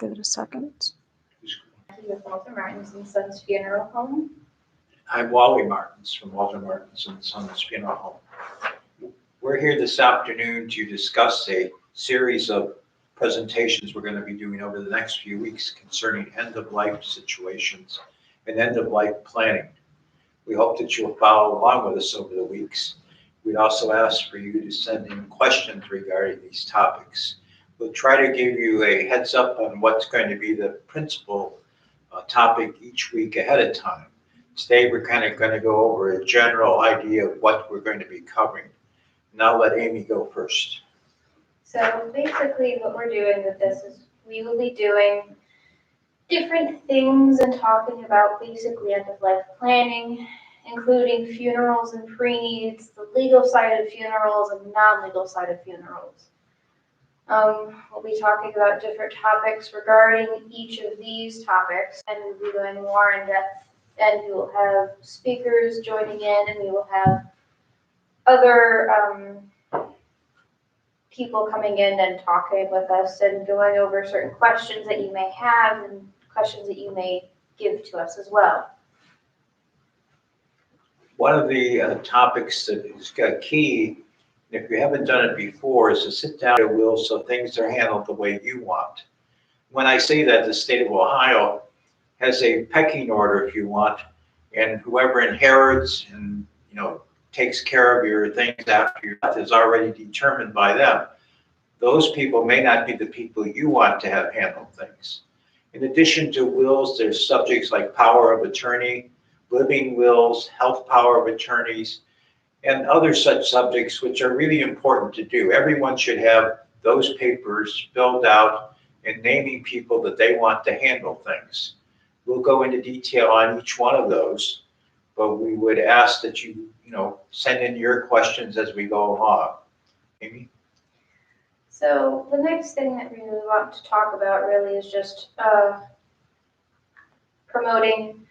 Give it a second. With Walter Martins and Sons Funeral Home. I'm Wally Martins from Walter Martins and Sons Funeral Home. We're here this afternoon to discuss a series of presentations we're going to be doing over the next few weeks concerning end-of-life situations and end-of-life planning. We hope that you'll follow along with us over the weeks. We'd also ask for you to send in questions regarding these topics. We'll try to give you a heads up on what's going to be the principal topic each week ahead of time. Today, we're kind of going to go over a general idea of what we're going to be covering. Now let Amy go first. So basically what we're doing with this is we will be doing different things and talking about basically end-of-life planning, including funerals and pre-needs, the legal side of funerals and non-legal side of funerals. We'll be talking about different topics regarding each of these topics, and we'll be going more in depth, and we will have speakers joining in, and we will have other people coming in and talking with us and going over certain questions that you may have and questions that you may give to us as well. One of the topics that is key, if you haven't done it before, is to sit down at a will so things are handled the way you want. When I say that, the state of Ohio has a pecking order, if you want, and whoever inherits and takes care of your things after your death is already determined by them. Those people may not be the people you want to have handle things. In addition to wills, there's subjects like power of attorney, living wills, health power of attorneys, and other such subjects which are really important to do. Everyone should have those papers filled out and naming people that they want to handle things. We'll go into detail on each one of those, but we would ask that you send in your questions as we go along. Amy? So the next thing that we really want to talk about really is just promoting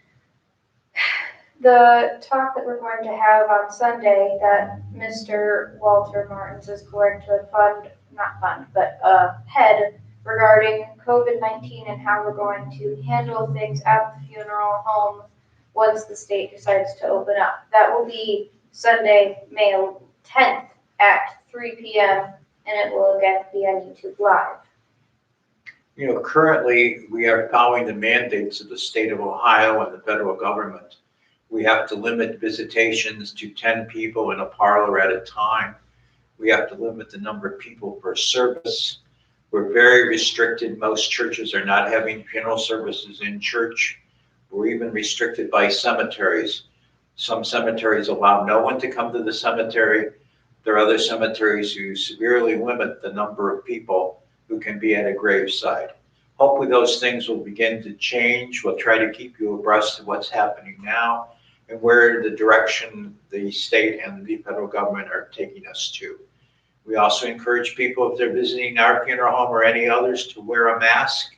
the talk that we're going to have on Sunday that Mr. Walter Martins is going to head regarding COVID-19 and how we're going to handle things at the funeral home once the state decides to open up. That will be Sunday, May 10th at 3 p.m. and it will again be on YouTube Live. Currently we are following the mandates of the state of Ohio and the federal government. We have to limit visitations to 10 people in a parlor at a time. We have to limit the number of people per service. We're very restricted. Most churches are not having funeral services in church. We're even restricted by cemeteries. Some cemeteries allow no one to come to the cemetery. There are other cemeteries who severely limit the number of people who can be at a graveside. Hopefully those things will begin to change. We'll try to keep you abreast of what's happening now and where the direction the state and the federal government are taking us to. We also encourage people, if they're visiting our funeral home or any others, to wear a mask.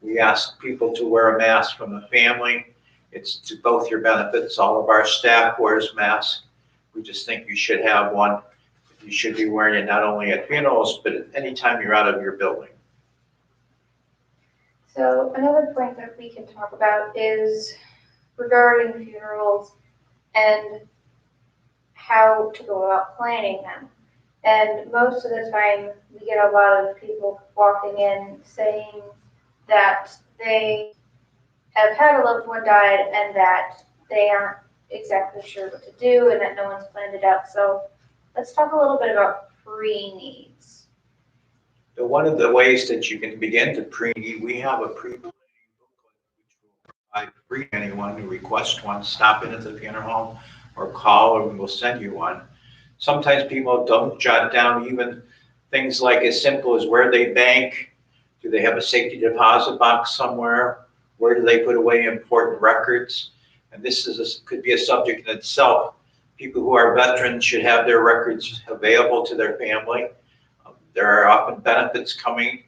We ask people to wear a mask from the family. It's to both your benefits. All of our staff wears masks. We just think you should have one. You should be wearing it not only at funerals, but at any time you're out of your building. So another point that we can talk about is regarding funerals and how to go about planning them. And most of the time, we get a lot of people walking in saying that they have had a loved one died and that they aren't exactly sure what to do and that no one's planned it out. So let's talk a little bit about pre-needs. So one of the ways that you can begin to pre-need, we have a pre-planning booklet which will provide free to anyone who requests one. Stop in at the funeral home or call, or we will send you one. Sometimes people don't jot down even things like as simple as where they bank. Do they have a safety deposit box somewhere? Where do they put away important records? And this could be a subject in itself. People who are veterans should have their records available to their family. There are often benefits coming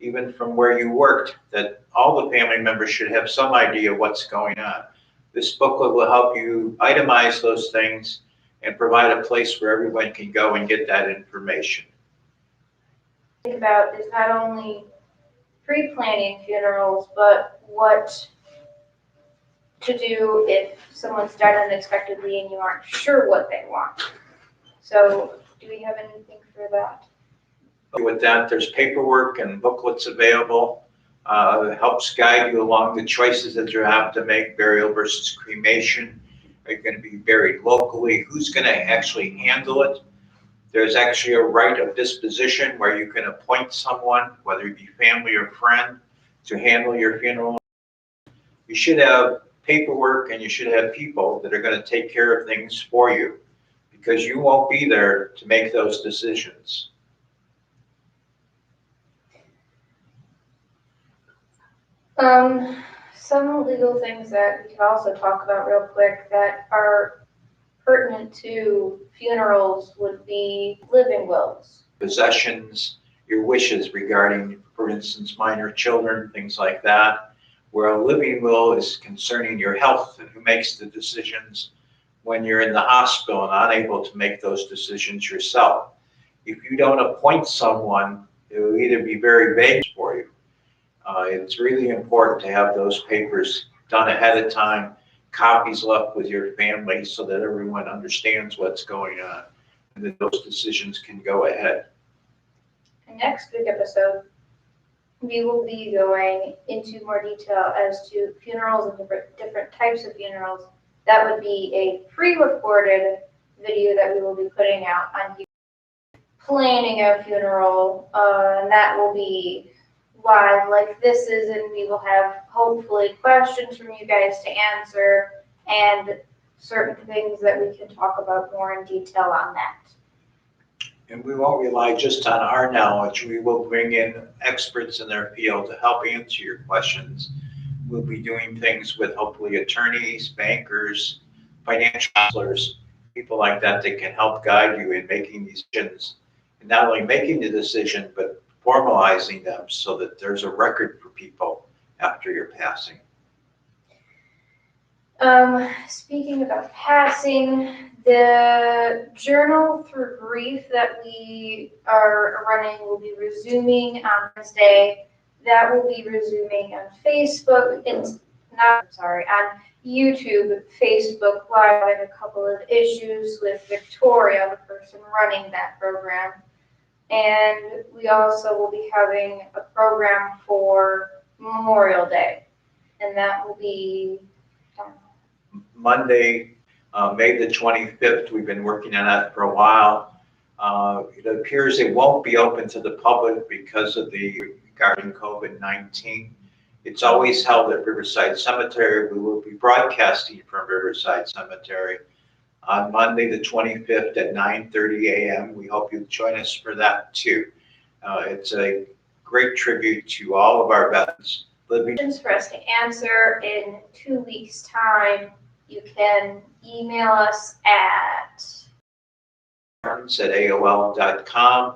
even from where you worked that all the family members should have some idea of what's going on. This booklet will help you itemize those things and provide a place where everyone can go and get that information. Think about is not only pre-planning funerals, but what to do if someone's died unexpectedly and you aren't sure what they want. So do we have anything for that? With that, there's paperwork and booklets available. It helps guide you along the choices that you have to make, burial versus cremation. Are you going to be buried locally? Who's going to actually handle it? There's actually a right of disposition where you can appoint someone, whether it be family or friend, to handle your funeral. You should have paperwork and you should have people that are going to take care of things for you, because you won't be there to make those decisions. Some legal things that we could also talk about real quick that are pertinent to funerals would be living wills. Possessions, your wishes regarding, for instance, minor children, things like that, where a living will is concerning your health and who makes the decisions when you're in the hospital and unable to make those decisions yourself. If you don't appoint someone, it will either be very vague for you. It's really important to have those papers done ahead of time, copies left with your family so that everyone understands what's going on and that those decisions can go ahead. And next week episode, we will be going into more detail as to funerals and different types of funerals. That would be a pre-recorded video that we will be putting out on YouTube. Planning a funeral, and that will be live like this is, and we will have hopefully questions from you guys to answer and certain things that we can talk about more in detail on that. And we won't rely just on our knowledge. We will bring in experts in their field to help answer your questions. We'll be doing things with hopefully attorneys, bankers, financial counselors, people like that that can help guide you in making these decisions. And not only making the decision, but formalizing them so that there's a record for people after your passing. Speaking about passing, the Journal Through Grief that we are running will be resuming on Wednesday. That will be resuming on Facebook. On YouTube, Facebook Live. I have a couple of issues with Victoria, the person running that program. And we also will be having a program for Memorial Day. And that will be Monday, May the 25th. We've been working on that for a while. It appears it won't be open to the public because of regarding COVID-19. It's always held at Riverside Cemetery. We will be broadcasting from Riverside Cemetery on Monday the 25th at 9:30 a.m. We hope you'll join us for that too. It's a great tribute to all of our veterans living. For us to answer in 2 weeks' time, you can email us at AOL.com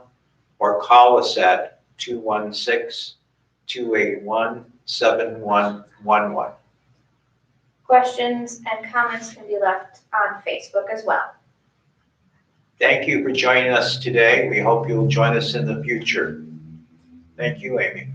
or call us at 216-281-7111. questions and comments can be left on Facebook as well. Thank you for joining us today. We hope you'll join us in the future. Thank you, Amy.